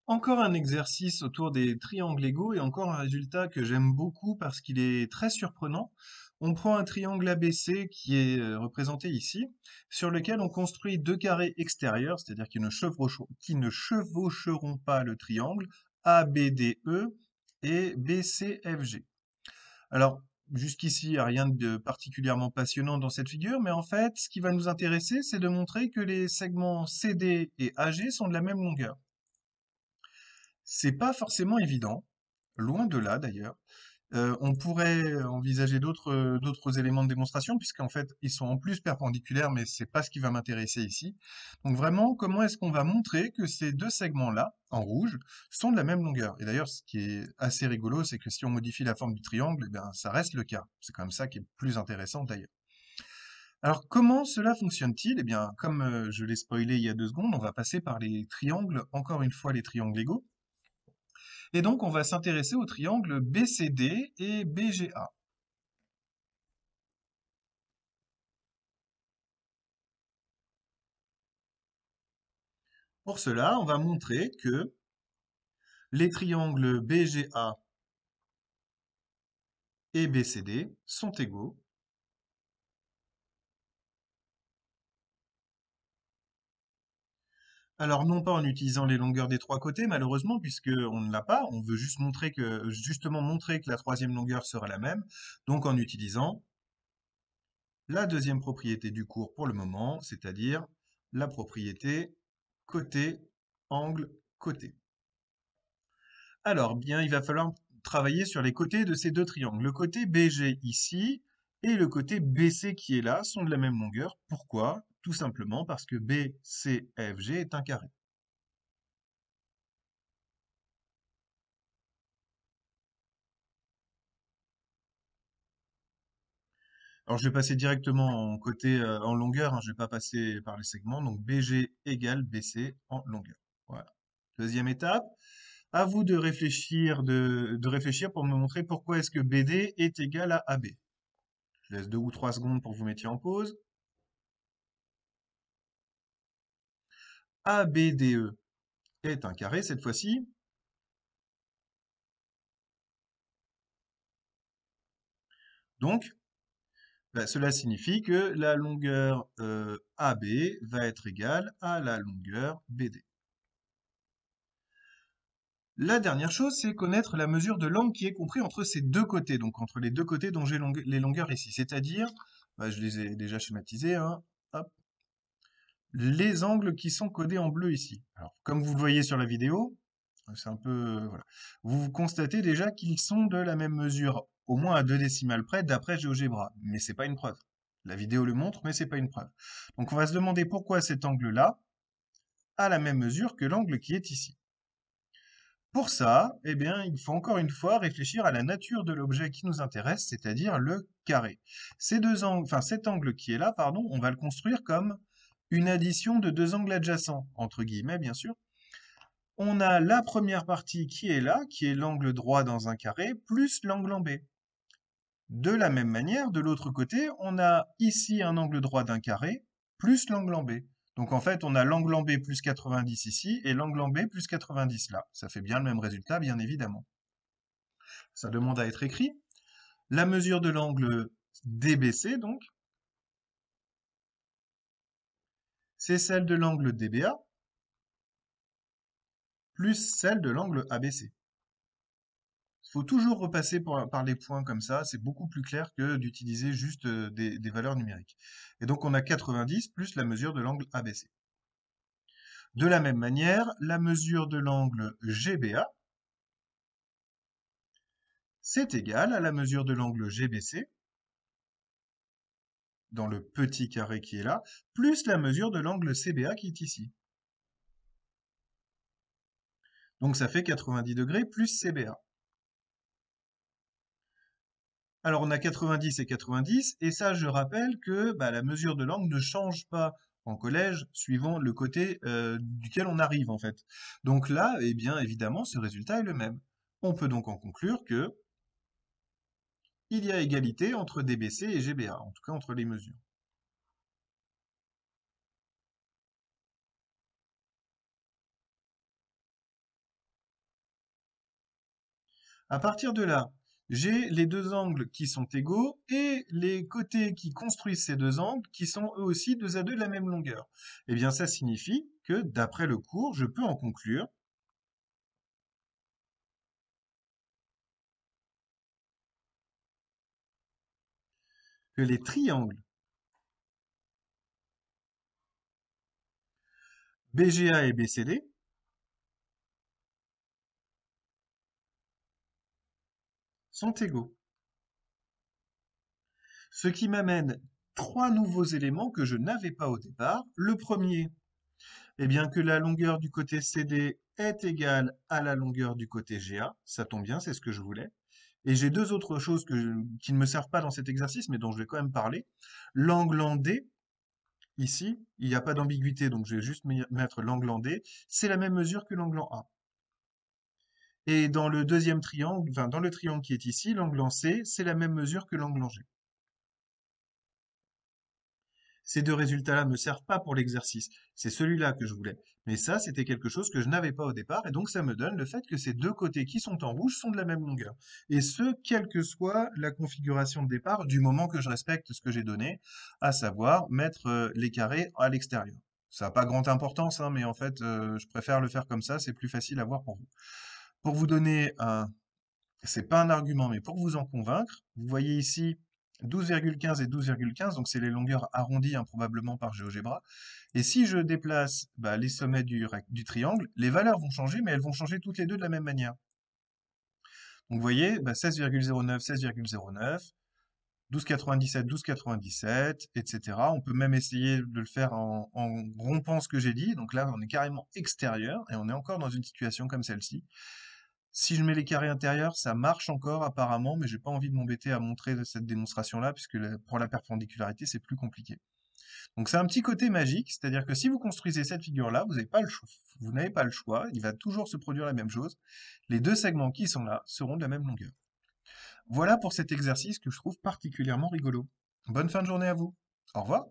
Encore un exercice autour des triangles égaux et encore un résultat que j'aime beaucoup parce qu'il est très surprenant. On prend un triangle ABC qui est représenté ici, sur lequel on construit deux carrés extérieurs, c'est-à-dire qui ne chevaucheront pas le triangle ABDE et BCFG. Alors, jusqu'ici, il n'y a rien de particulièrement passionnant dans cette figure, mais en fait, ce qui va nous intéresser, c'est de montrer que les segments CD et AG sont de la même longueur. C'est pas forcément évident, loin de là d'ailleurs. On pourrait envisager d'autres éléments de démonstration, puisqu'en fait, ils sont en plus perpendiculaires, mais c'est pas ce qui va m'intéresser ici. Donc vraiment, comment est-ce qu'on va montrer que ces deux segments-là, en rouge, sont de la même longueur? Et d'ailleurs, ce qui est assez rigolo, c'est que si on modifie la forme du triangle, eh bien, ça reste le cas. C'est quand même ça qui est plus intéressant d'ailleurs. Alors, comment cela fonctionne-t-il? Eh bien, comme je l'ai spoilé il y a 2 secondes, on va passer par les triangles, encore une fois les triangles égaux. Et donc, on va s'intéresser aux triangles BCD et BGA. Pour cela, on va montrer que les triangles BGA et BCD sont égaux. Alors, non pas en utilisant les longueurs des trois côtés, malheureusement, puisqu'on ne l'a pas. On veut juste justement montrer que la troisième longueur sera la même. Donc, en utilisant la deuxième propriété du cours pour le moment, c'est-à-dire la propriété côté, angle, côté. Alors, bien, il va falloir travailler sur les côtés de ces deux triangles. Le côté BG ici et le côté BC qui est là sont de la même longueur. Pourquoi? Tout simplement parce que BCFG est un carré. Alors, je vais passer directement en longueur, hein, je ne vais pas passer par les segments. Donc, BG égale BC en longueur. Voilà. Deuxième étape, à vous de réfléchir pour me montrer pourquoi est-ce que BD est égal à AB. Je laisse 2 ou 3 secondes pour que vous mettiez en pause. ABDE est un carré cette fois-ci. Donc, cela signifie que la longueur AB va être égale à la longueur BD. La dernière chose, c'est connaître la mesure de l'angle qui est compris entre ces deux côtés, donc entre les deux côtés dont j'ai les longueurs ici. C'est-à-dire, je les ai déjà schématisés, hein, hop, les angles qui sont codés en bleu ici. Alors, comme vous le voyez sur la vidéo, c'est un peu, voilà. Vous constatez déjà qu'ils sont de la même mesure, au moins à 2 décimales près, d'après GeoGebra. Mais c'est pas une preuve. La vidéo le montre, mais c'est pas une preuve. Donc on va se demander pourquoi cet angle-là a la même mesure que l'angle qui est ici. Pour ça, eh bien, il faut encore une fois réfléchir à la nature de l'objet qui nous intéresse, c'est-à-dire le carré. Cet angle qui est là, pardon, on va le construire comme une addition de deux angles adjacents, entre guillemets, bien sûr. On a la première partie qui est là, qui est l'angle droit dans un carré, plus l'angle en B. De la même manière, de l'autre côté, on a ici un angle droit d'un carré, plus l'angle en B. Donc en fait, on a l'angle en B plus 90 ici, et l'angle en B plus 90 là. Ça fait bien le même résultat, bien évidemment. Ça demande à être écrit. La mesure de l'angle DBC, donc, c'est celle de l'angle DBA, plus celle de l'angle ABC. Il faut toujours repasser par les points comme ça, c'est beaucoup plus clair que d'utiliser juste des valeurs numériques. Et donc on a 90 plus la mesure de l'angle ABC. De la même manière, la mesure de l'angle GBA, c'est égal à la mesure de l'angle GBC, dans le petit carré qui est là, plus la mesure de l'angle CBA qui est ici. Donc ça fait 90 degrés plus CBA. Alors on a 90 et 90, et ça je rappelle que la mesure de l'angle ne change pas en collège suivant le côté duquel on arrive en fait. Donc là, eh bien évidemment, ce résultat est le même. On peut donc en conclure que il y a égalité entre DBC et GBA, en tout cas entre les mesures. À partir de là, j'ai les deux angles qui sont égaux et les côtés qui construisent ces deux angles qui sont eux aussi 2 à 2 de la même longueur. Eh bien, ça signifie que, d'après le cours, je peux en conclure que les triangles BGA et BCD sont égaux. Ce qui m'amène trois nouveaux éléments que je n'avais pas au départ. Le premier, eh bien que la longueur du côté CD est égale à la longueur du côté GA. Ça tombe bien, c'est ce que je voulais. Et j'ai deux autres choses qui ne me servent pas dans cet exercice, mais dont je vais quand même parler. L'angle en D, ici, il n'y a pas d'ambiguïté, donc je vais juste mettre l'angle en D. C'est la même mesure que l'angle en A. Et dans le deuxième triangle, enfin dans le triangle qui est ici, l'angle en C, c'est la même mesure que l'angle en G. Ces deux résultats-là ne me servent pas pour l'exercice. C'est celui-là que je voulais. Mais ça, c'était quelque chose que je n'avais pas au départ, et donc ça me donne le fait que ces deux côtés qui sont en rouge sont de la même longueur. Et ce, quelle que soit la configuration de départ, du moment que je respecte ce que j'ai donné, à savoir mettre les carrés à l'extérieur. Ça n'a pas grande importance, hein, mais en fait, je préfère le faire comme ça, c'est plus facile à voir pour vous. Pour vous donner un c'est pas un argument, mais pour vous en convaincre, vous voyez ici 12,15 et 12,15, donc c'est les longueurs arrondies hein, probablement par GeoGebra. Et si je déplace les sommets du triangle, les valeurs vont changer, mais elles vont changer toutes les deux de la même manière. Donc vous voyez, 16,09, 16,09, 12,97, 12,97, etc. On peut même essayer de le faire en rompant ce que j'ai dit. Donc là, on est carrément extérieur et on est encore dans une situation comme celle-ci. Si je mets les carrés intérieurs, ça marche encore apparemment, mais j'ai pas envie de m'embêter à montrer cette démonstration-là, puisque pour la perpendicularité, c'est plus compliqué. Donc c'est un petit côté magique, c'est-à-dire que si vous construisez cette figure-là, vous n'avez pas le choix. Vous n'avez pas le choix, il va toujours se produire la même chose. Les deux segments qui sont là seront de la même longueur. Voilà pour cet exercice que je trouve particulièrement rigolo. Bonne fin de journée à vous. Au revoir.